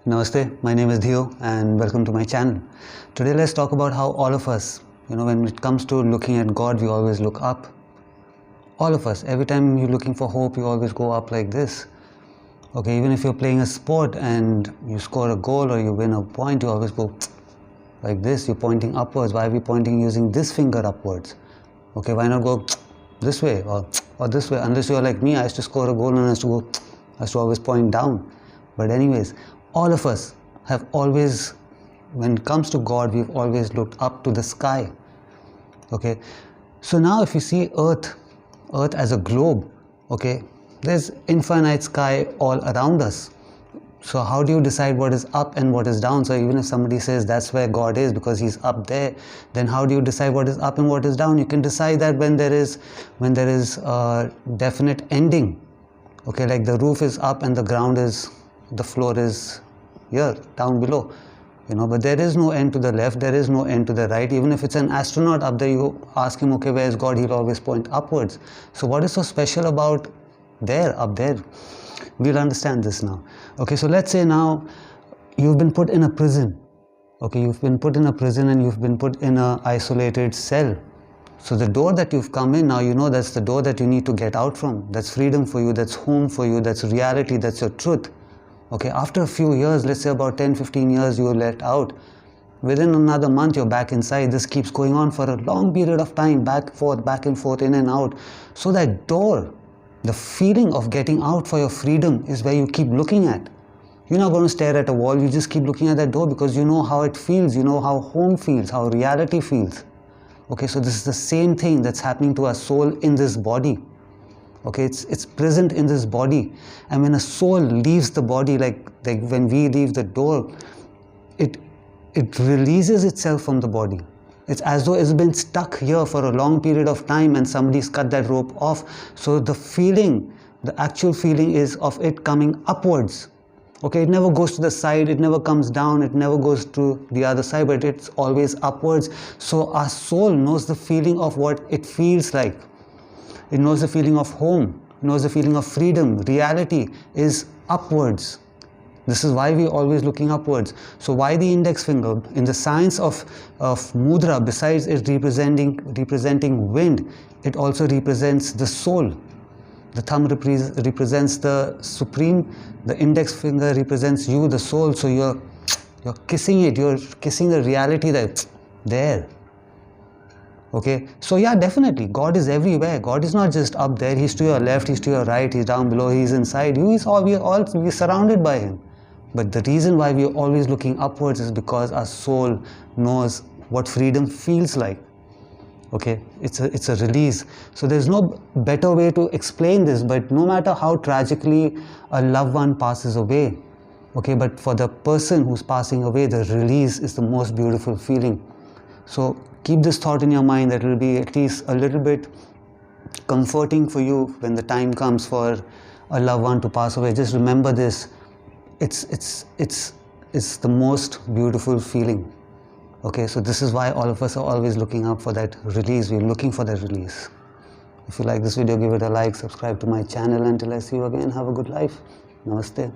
Namaste, my name is Dhieyo and welcome to my channel. Today let's talk about how all of us, when it comes to looking at God, we always look up. All of us, every time you're looking for hope, you always go up like this. Okay, even if you're playing a sport and you score a goal or you win a point, you always go like this, you're pointing upwards. Why are we pointing using this finger upwards? Okay, why not go this way or this way? Unless you're like me, I used to score a goal and I used to always point down. But anyways, all of us have always, when it comes to God, we've always looked up to the sky. Okay, so now if you see Earth as a globe, okay, there's infinite sky all around us. So how do you decide what is up and what is down? So even if somebody says that's where God is because he's up there, then how do you decide what is up and what is down? You can decide that when there is a definite ending. Okay, like the roof is up and the floor is here down below, but there is no end to the left, there is no end to the right. Even if it's an astronaut up there, you ask him, okay, where is God? He'll always point upwards. So what is so special about up there? We'll understand this now. Okay, so let's say now you've been put in a prison. Okay, you've been put in a prison and you've been put in an isolated cell. So the door that you've come in, now you know that's the door that you need to get out from. That's freedom for you, that's home for you, that's reality, that's your truth. Okay, after a few years, let's say about 10-15 years, you're let out. Within another month, you're back inside. This keeps going on for a long period of time, back and forth, in and out. So that door, the feeling of getting out for your freedom is where you keep looking at. You're not going to stare at a wall, you just keep looking at that door because you know how it feels, you know how home feels, how reality feels. Okay, so this is the same thing that's happening to our soul in this body. Okay, it's present in this body, and when a soul leaves the body, like when we leave the door, it releases itself from the body. It's as though it's been stuck here for a long period of time and somebody's cut that rope off. So the actual feeling is of it coming upwards. Okay, it never goes to the side, it never comes down, it never goes to the other side, but it's always upwards. So our soul knows the feeling of what it feels like. It knows the feeling of home, it knows the feeling of freedom. Reality is upwards. This is why we're always looking upwards. So why the index finger? In the science of mudra, besides it representing wind, it also represents the soul. The thumb represents the supreme, the index finger represents you, the soul. So you're kissing it, you're kissing the reality that's there. Okay, so yeah, definitely, God is everywhere. God is not just up there, he's to your left, he's to your right, he's down below, he's inside you, we're surrounded by him. But the reason why we're always looking upwards is because our soul knows what freedom feels like. Okay, it's a release. So there's no better way to explain this, but no matter how tragically a loved one passes away, okay, but for the person who's passing away, the release is the most beautiful feeling. So keep this thought in your mind that it will be at least a little bit comforting for you when the time comes for a loved one to pass away. Just remember this. It's the most beautiful feeling. Okay, so this is why all of us are always looking up for that release. We're looking for that release. If you like this video, give it a like, subscribe to my channel. Until I see you again, have a good life. Namaste.